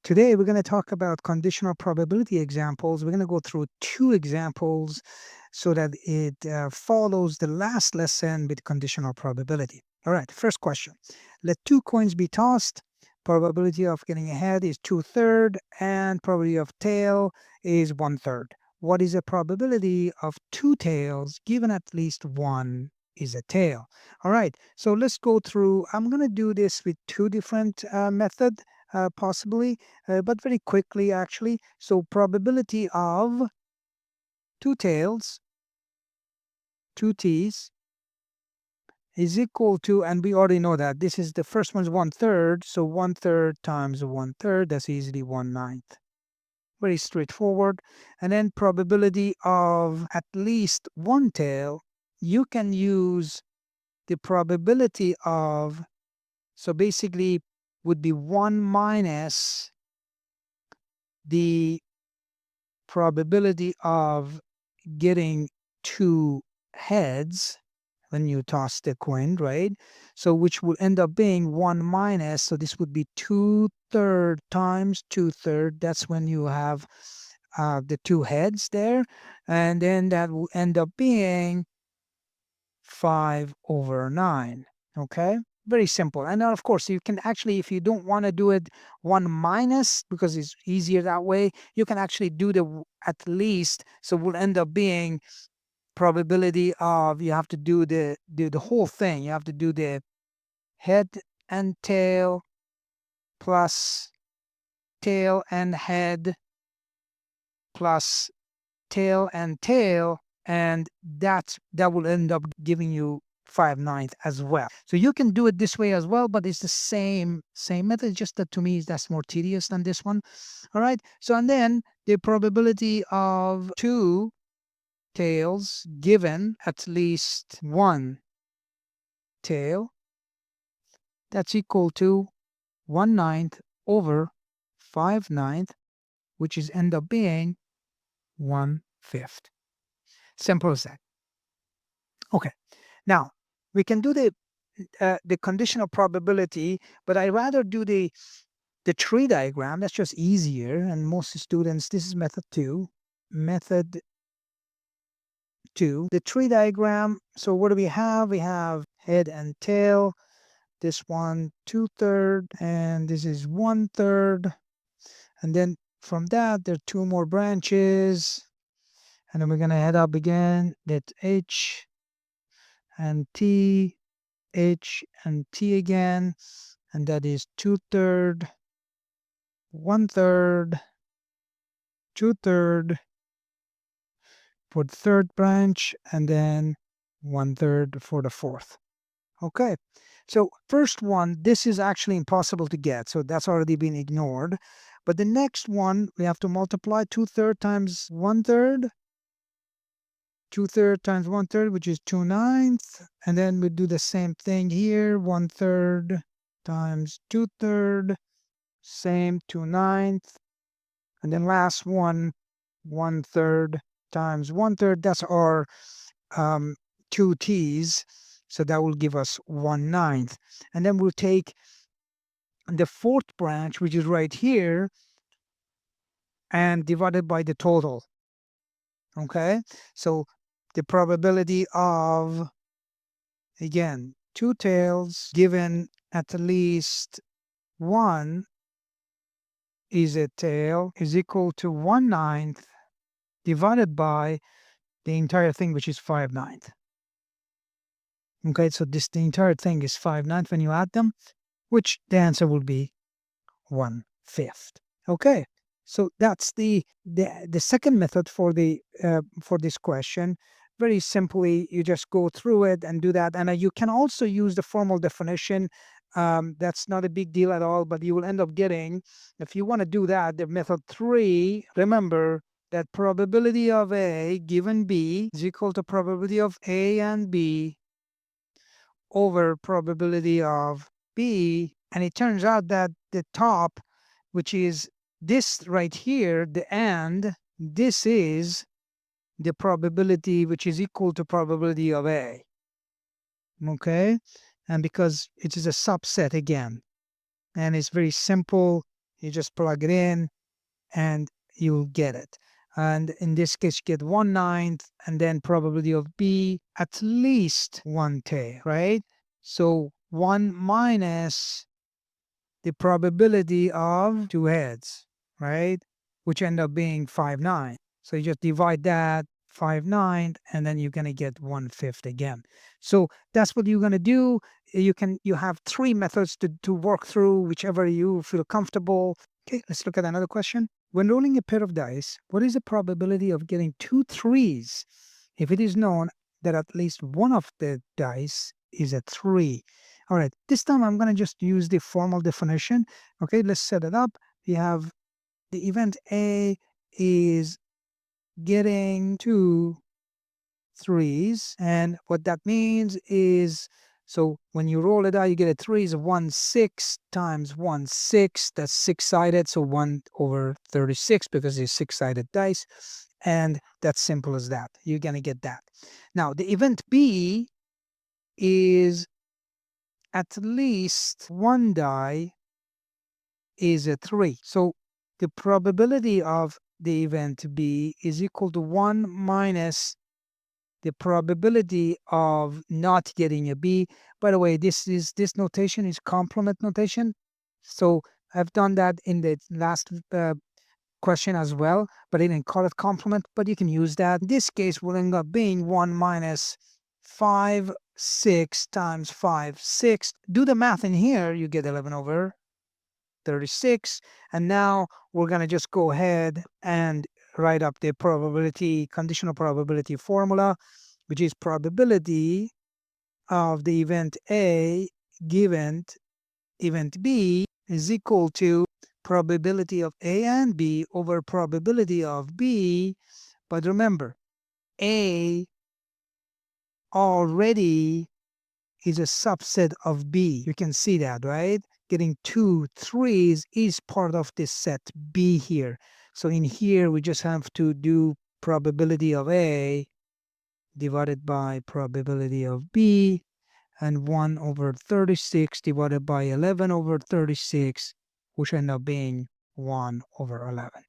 Today, we're going to talk about conditional probability examples. We're going to go through two examples so that it follows the last lesson with conditional probability. All right, first question. Let two coins be tossed. Probability of getting ahead is 2/3, and probability of tail is 1/3. What is the probability of two tails given at least one is a tail? All right, so let's go through. I'm going to do this with two different methods, possibly, but very quickly actually. So probability of two tails, two t's, is equal to, and we already know that this is the first one's 1/3, so 1/3 times 1/3, that's easily 1/9. Very straightforward. And then probability of at least one tail, you can use the probability of, so basically would be 1 minus the probability of getting two heads when you toss the coin, right? So which will end up being 1 minus, so this would be 2/3 times 2/3. That's when you have the two heads there. And then that will end up being 5/9. Okay? Very simple. And now, of course, you can actually, if you don't want to do it 1 minus, because it's easier that way, you can actually do the at least. So will end up being probability of, you have to do the whole thing. You have to do the head and tail plus tail and head plus tail and tail, and that will end up giving you 5/9 as well. So you can do it this way as well, but it's the same method, just that to me that's more tedious than this one. All right, so and then the probability of two tails given at least one tail, that's equal to 1/9 over 5/9, which is end up being 1/5. Simple as that. Okay, now we can do the conditional probability, but I rather do the tree diagram. That's just easier, and most students, this is method two. Method two, the tree diagram. So what do we have? We have head and tail. This one 2/3, and this is 1/3, and then from that there are two more branches, and then we're gonna head up again. That's H and T, H and T again, and that is 2/3, 1/3, 2/3 for the third branch, and then 1/3 for the fourth. Okay, so first one, this is actually impossible to get, so that's already been ignored. But the next one, we have to multiply 2/3 times 1/3, 2/3 times 1/3, which is 2/9, and then we do the same thing here, 1/3 times 2/3, same 2/9, and then last one, 1/3 times 1/3. That's our two t's, so that will give us 1/9. And then we'll take the fourth branch, which is right here, and divide it by the total. Okay, so the probability of, again, two tails given at least one is a tail is equal to 1/9 divided by the entire thing, which is 5/9. Okay, so the entire thing is 5/9 when you add them, which the answer will be 1/5. Okay, so that's the second method for this question. Very simply, you just go through it and do that, and you can also use the formal definition. That's not a big deal at all, but you will end up getting, if you want to do that, the method 3. Remember that probability of A given B is equal to probability of A and B over probability of B, and it turns out that the top, which is this right here, the and, this is the probability which is equal to probability of A. Okay, and because it is a subset again, and it's very simple, You just plug it in and you'll get it. And in this case, you get 1/9, and then probability of B at least 1 tail, right? So 1 minus the probability of 2 heads, right? Which end up being 5/9. So you just divide that 5/9, and then you're going to get 1/5 again. So that's what you're going to do. You have three methods to work through, whichever you feel comfortable. Okay, let's look at another question. When rolling a pair of dice, what is the probability of getting 2 3s if it is known that at least one of the dice is a 3? All right, this time I'm going to just use the formal definition. Okay, let's set it up. We have the event A is getting 2 3s, and what that means is, so when you roll it out, you get a 3 is 1/6 times 1/6. That's 6-sided, so 1/36 because it's 6-sided dice, and that's simple as that. You're going to get that. Now, the event B is at least one die is a 3. So the probability of the event B is equal to 1 minus the probability of not getting a B. By the way, this notation is complement notation. So I've done that in the last question as well, but I didn't call it complement, but you can use that. In this case, will end up being 1 minus 5 6 times 5 6. Do the math in here, you get 11/36. And now we're going to just go ahead and write up the probability, conditional probability formula, which is probability of the event A given event B is equal to probability of A and B over probability of B. But remember, A already is a subset of B. You can see that, right? Getting 2 3s is part of this set B here. So in here, we just have to do probability of A divided by probability of B, and 1/36 divided by 11/36, which end up being 1/11.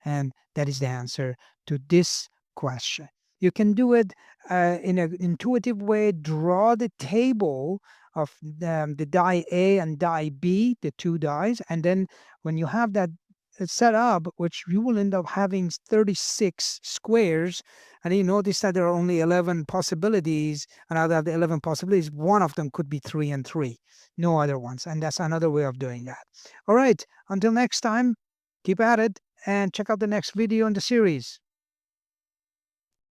And that is the answer to this question. You can do it in an intuitive way. Draw the table of the die A and die B, the two dies, and then when you have that set up, which you will end up having 36 squares, and you notice that there are only 11 possibilities, and out of the 11 possibilities, one of them could be 3 and 3, no other ones, and that's another way of doing that. All right, until next time, keep at it and check out the next video in the series.